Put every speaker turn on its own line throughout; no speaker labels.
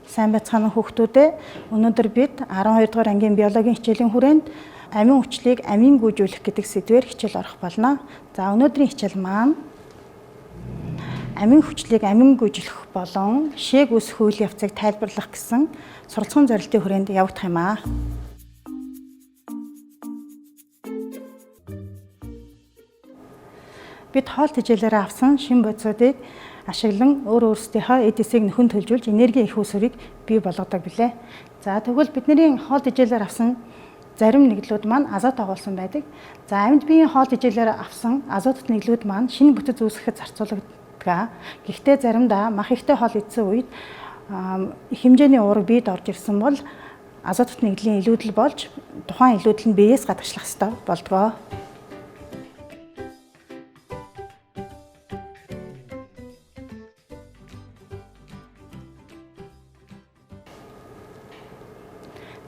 Сайн байцгаана уу хүүхдүүдээ. Өнөөдөр бид 12 дугаар ангийн биологийн хичээлийн хүрээнд амин хүчлийг амин гүйжүүлэх гэдэг сэдвээр хичээл орох болно. За өнөөдрийн хичээл маань амин хүчлийг амин гүйжүүлэх болон шээг үүсэх үйл явцыг тайлбарлах гэсэн суралцсан зорилтын хүрээнд явагдах юм аа. Бид хоол тэжээлээрээ авсан шин бодисуудыг ашиглан өөрсдийнхөө эдисийг нөхөн төлжүүлж энерги их үүсвэрийг бий болгодог билээ. За тэгвэл бидний хоол тэжээлээр авсан зарим нэглүүд маань азот агуулсан байдаг. За амьд биеийн хоол тэжээлээр авсан азотт нэглүүд маань шинэ бүтэц үүсгэхэд зарцуулагддаг. Гэхдээ заримдаа мах ихтэй хоол идсэн үед их хэмжээний уурга биед орж ирсэн бол азотт нэглийн илүүдэл болж тухайн илүүдэл нь биеэс гадагшлах ёстой болдгоо.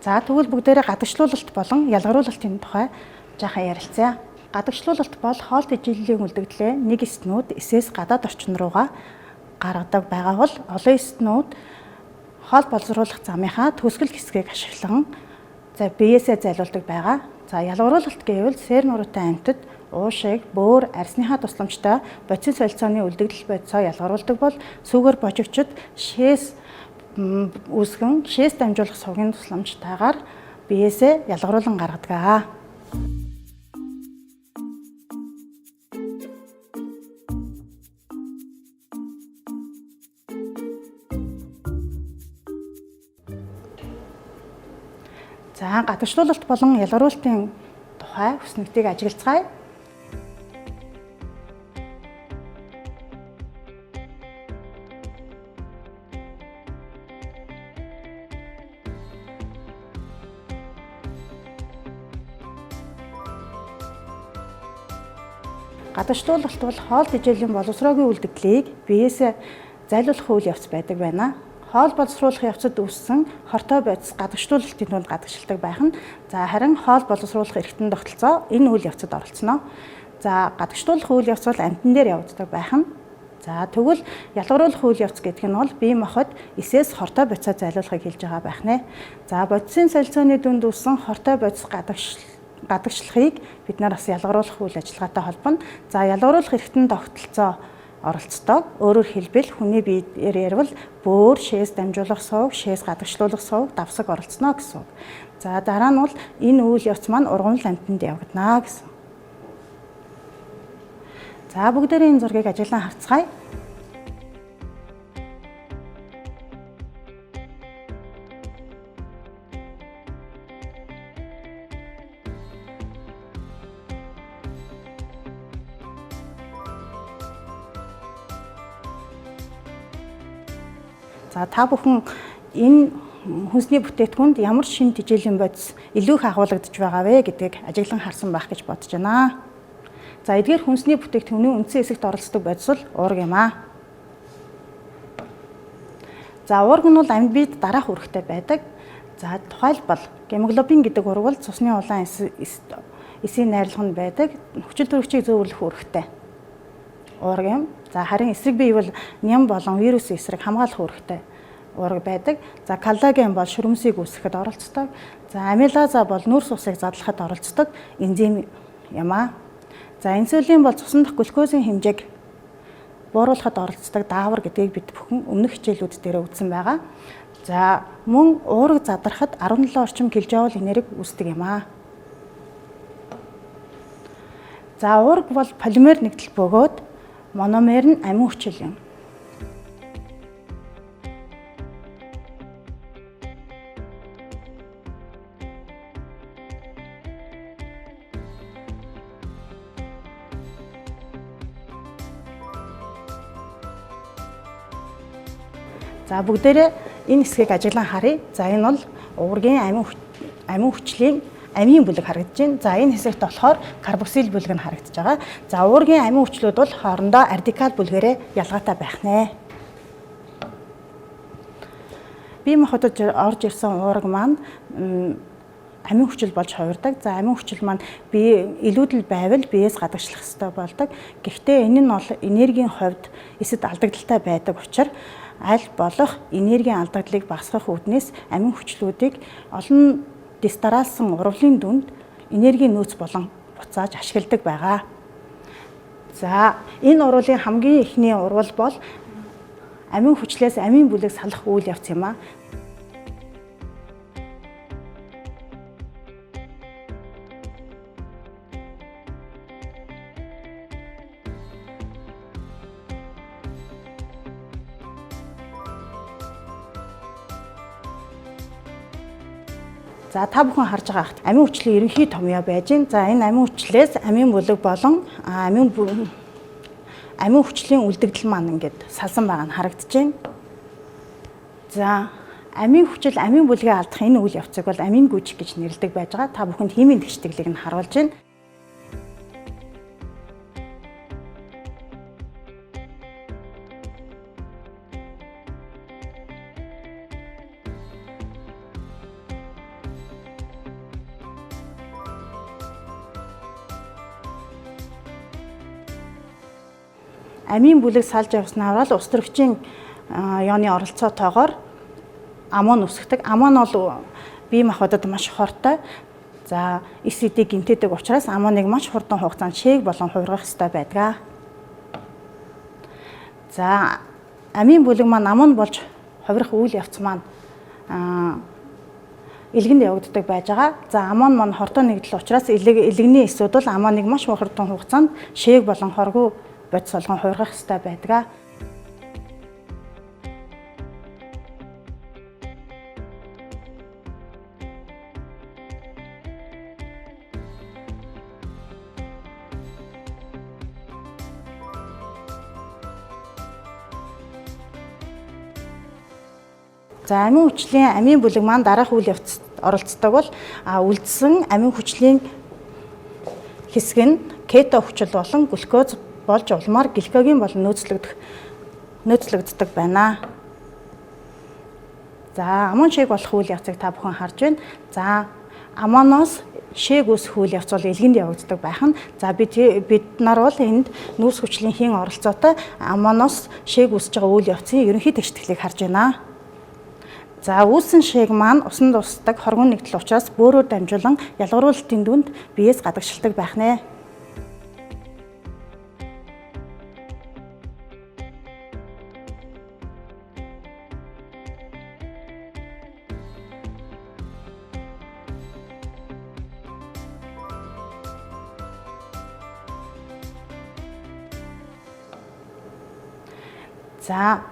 За тэгвэл бүгдээрээ гадагшлуулалт болон ялгаруулалтын тухай жаахан ярилцъя. Гадагшлуулалт бол хоол тэжээлийн үлдэгдлээ нэг эстнүүд эсээс гадаад орчин руугаа гаргадаг байгаа бол олон эстнүүд хоол боловсруулах замынхаа төгсгөл хэсгийг ашиглан биеэсээ зайлуулдаг байгаа. За ялгаруулалт гэвэл сээр нуруутай амьтад уушиг, бөөр, арсныхаа тусламжтай бодис солилцооны үлдэгдэл бодисоо ялгаруулдаг бол сүүгээр божигчид шээс үүсгэн шээс дамжуулах сувгийн тусламжтайгаар биеэсээ ялгаруулан гаргадаг. За гадагшлуулалт болон ялгаруулалтын тухай хүснэгтийг ажиглацгаая. Гадагшлуулалт бол хоол тэжээлийн боловсроогийн үлдэгдлийг биеэсээ зайлуулах үйл явц байдаг байна. Хоол боловсруулах явцад үүссэн хортой бодис гадагшлуулалтын дунд гадагшилдаг байх нь. За харин хоол боловсруулах эргэтэн тогтолцоо энэ үйл явцад оролцоно. За гадагшлуулах үйл явц бол амьтан дээр явагддаг байх нь. За тэгвэл ялгаруулах үйл явц гэдэг нь бол бие махбод эсээс хортой бодисоо зайлуулахыг хэлж байгаа байх нэ. За бодисын солилцооны дүнд үүссэн хортой бодис гадагшлахыг бид нар бас ялгаруулах үйл ажиллагаатай холбоно. За ялгаруулах эргэтэн тогтолцоо оролцдог. Өөрөөр хэлбэл хүний биеэр ярил бөөр, шээс дамжуулах сувг, шээс гадагшлуулах сувг, давсаг оролцоно гэсэн үг. За дараа нь бол энэ үйл явц маань ургамал амьтанд явагдана гэсэн. За бүгдээрээ энэ зургийг ажиглан харцгаая. За та бүхэн энэ хүнсний бүтээтгүнд ямар шин тэжээлийн бодис илүү их агуулгадж байгаа вэ гэдгийг ажиглан харсан байх гэж бодож байна. За эдгээр хүнсний бүтээгдэхүүний үндсэн хэсэгт оролцдог бодис бол уурга юм аа. За уурга нь бол амьд биед дараах үүрэгтэй байдаг. За тухайлбал гемоглобин гэдэг уурга бол цусны улаан эсийн найрлаганд байдаг хүчил төрөгчийг зөөвөрлөх үүрэгтэй уурга юм. За харин эсрэг бие бол ням болон вирусын эсрэг хамгаалах үүрэгтэй уурга байдаг. За коллаген бол шүрмсийг үүсгэхэд оролцдог. За амилаза бол нүрс усыг задлахад оролцдог энзим юм аа. За инсулин бол цусан дахь глюкозын хэмжээг бууруулахад оролцдог даавар гэдгийг бид бүхэн өмнөх хичээлүүд дээр үзсэн байгаа. За мөн уурга задрахад 17 орчим киложоул энерги үүсдэг юм аа. За уурга бол полимер нэгдэл бөгөөд мономер нь амин хүчил юм. За бүгдээрээ энэ хэсгийг ажиглан харъя. За энэ бол уургийн амин хүчлийн амийн бүлэг харагдаж байна. За энэ хэсэгт болохоор карбоксил бүлэг нь харагдаж байгаа. За уургийн амин хүчлүүд бол хоорондоо радикал бүлгээрээ ялгаатай байх нэ. Бие махбодод орж ирсэн уурга маань амин хүчил болж хувирдаг. За амин хүчил маань бие илүүдэл байвал биеэс гадагшлах ёстой болдог. Гэхдээ энэ нь бол энергийн хувьд эсэд алдагдaltaй байдаг учраас аль болох энергийн алдагдлыг багасгах үүднээс амин хүчлүүдийг олон дистаралсан урвалын дүнд энергийн нөөц болон буцааж ашигладаг байгаа. За энэ урвалын хамгийн эхний урвал бол амин хүчлээс амин бүлэг салах үйл явц юм а. За та бүхэн харж байгаа амин хүчлийн ерөнхий томьёо байж гин. За энэ амин хүчлээс амин бүлэг болон амин хүчлийн үлдэгдэл маань ингээд салсан байгаа нь харагдаж байна. За амин хүчил амин бүлгээ алдах энэ үйл явцыг бол амин гүйжих гэж нэрлэдэг байж байгаа. Та бүхэнд химийн тэгштэглийг нь харуулж байна. Амин бүлэг салж явснаар бол ус төрөгчийн ионы оролцоотойгоор аммон үсгдэг. Аммон бол бие махбодод маш хортой. За эсидийг гэмтээдэг учраас аммоныг маш хурдан хугацаанд шээг болон хувиргах ёстой байдаг. За амин бүлэг маань аммон болж хувирах үйл явц маань илгэнд явагддаг байж байгаа. За аммон маань хортой нэгдэл учраас илгэний эсүүд бол аммоныг маш хурдан хугацаанд шээг болон хоргүй бодис болгон хувиргах ёстой байдаг. За амин хүчлийн амин бүлэг маань дараах үйл явцад оролцдог бол үлдсэн амин хүчлийн хэсэг нь кето хүчил болон глюкоз болж улмаар гликоген болон нөөцлөгддөг байна. За аммон шээг болох үйл явцыг та бүхэн харж байна. За аммоноос шээг үүсэх үйл явц бол илгэнд явагддаг байх нь. За бид нар бол энд нүүрс хүчлийн хийн оролцоотой аммоноос шээг үүсэж байгаа үйл явцын ерөнхий тэгштэглийг харж байна. За үүссэн шээг маань усанд усдаг хоргон нэгдэл учраас бөөрөөр дамжуулан ялгаруулалтын дүнд биеэс гадагшилдаг байх нэ. За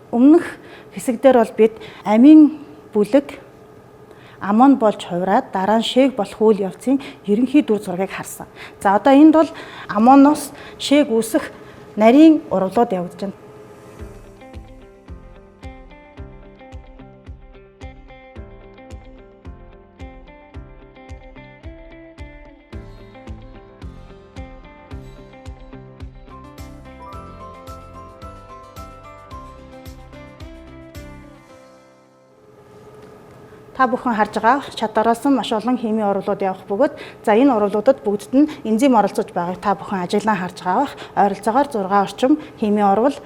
өмнөх хэсэгдэр бол бид амин бүлэг аммон болж хувираад дараа нь шээг болох үйл явцын ерөнхий дүр зургийг харсан. За одоо энд бол аммоноос шээг үүсэх нарийн урвалууд явагдаж байна. Та бүхэн харж байгаа чадвараасан маш олон химийн урвалууд явах бөгөөд за энэ урвалуудад бүгдд нь энзим оролцож байгааг та бүхэн ажиглан харж байгаа бах. Ойролцоогоор 6 орчим химийн урвал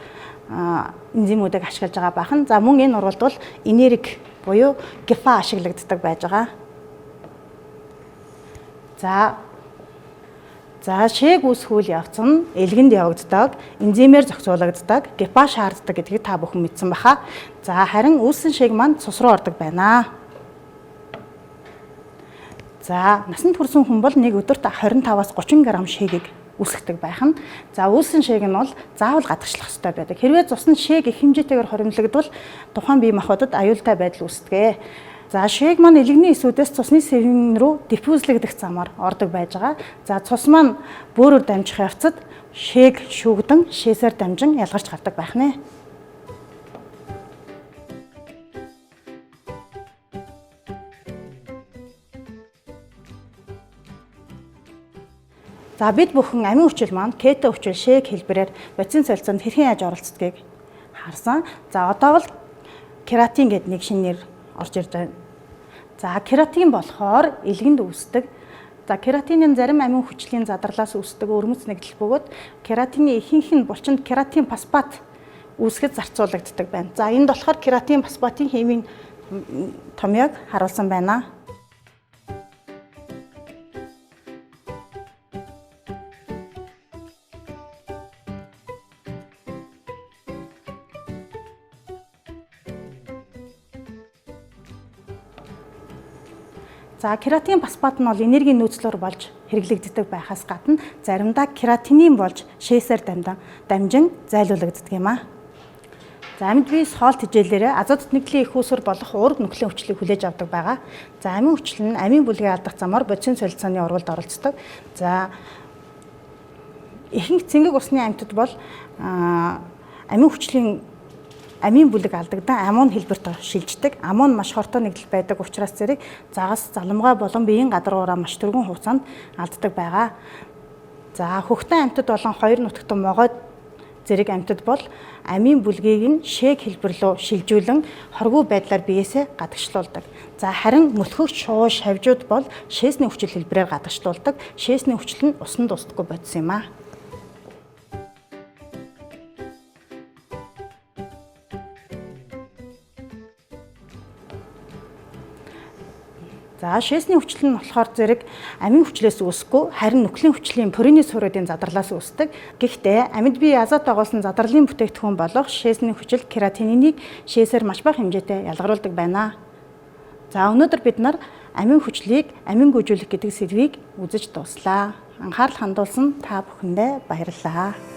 энзимүүдийг ашиглаж байгаа бахан. За мөн энэ урвалд бол энерги буюу ГФА ашиглагддаг байж байгаа. За шээг үүсэх үйл явц нь элгэнд явагддаг, энзимээр зохицуулагддаг, ГФА шаарддаг гэдгийг та бүхэн мэдсэн баха. За харин үүссэн шээг маань цус руу ордог байна. За насанд хүрсэн хүн бол нэг өдөрт 25-аас 30 г шээгийг үүсгдэг байх нь. За үүссэн шээг нь бол заавал гадагшлах ёстой байдаг. Хэрвээ цусны шээг их хэмжээтэйгээр хоримтлагдвал тухайн бие махбодод аюултай байдал үүсдэг. За шээг маань элгэний эсүүдээс цусны сэргэн рүү диффузлэгдэх замаар ордог байж байгаа. За цус маань бөөрөөр дамжих явцад шээг шүүгдэн шээсээр дамжин ялгарч гардаг байх нэ. За бид бүхэн амин хүчил маань кето хүчил шээг хэлбэрээр бодисын солилцоонд хэрхэн яаж оролцдгийг харсан. За одоо бол кератин гэдэг нэг шинэ нэр орж ирж байна. За кератин болохоор элгэнд үүсдэг. За кератинын зарим амин хүчлийн задарлаас үүсдэг өрмөц нэгдэл бөгөөд кератины ихэнх нь булчинд кератин фосфат үүсгэд зарцуулагддаг байна. За энд болохоор кератин фосфатын химийн томьёог харуулсан байна. За кератин фосфат нь бол энергийн нөөцлөөр болж хэрэглэгддэг байхаас гадна заримдаа кератинин болж шээсээр дамжин зайлуулагддаг юм а. За амьд биес хоол тэжээлээрээ азот нэгдлийн их үүсвэр болох уурга нүхлийн хүчлийг хүлээж авдаг байгаа. За амийн хүчил нь амийн бүлгээ алдах замаар бодисын солилцооны урвалд оролцдог. За ихэнх цэнгэг усны амьтад бол амийн бүлэг алдагдан амуун хэлбэрт шилждэг. Амуун маш хортой нэгдэл байдаг учраас зэрэг загас, заламгай болон биеийн гадаргуураа маш түргэн хугацаанд алддаг байгаа. За хөхтөн амьтад болон хоёр нутагтан могой зэрэг амьтад бол амийн бүлгийг нь шээг хэлбэр рүү шилжүүлэн хоргүй байдлаар биеэсээ гадагшлуулдаг. За харин мөлхөгч шууш хавжууд бол шээсний хүчил хэлбэрээр гадагшлуулдаг. Шээсний хүчил нь усанд устдаггүй бодис юм а. За шээсний хүчил нь болохоор зэрэг амийн хүчлээс үүсэхгүй харин нүхлийн хүчлийн пурины суурьдын задарлаас үүсдэг. Гэхдээ амьд бие азот агуулсан задралын бүтээгдэхүүн болох шээсний хүчил кератининийг шээсээр маш бага хэмжээтэй ялгаруулдаг байна. За өнөөдөр бид нар амийн хүчлийг амин гүйжүүлэх гэдэг сэдвийг үзэж дууслаа. Анхаарал хандуулсан та бүхэндээ баярлалаа.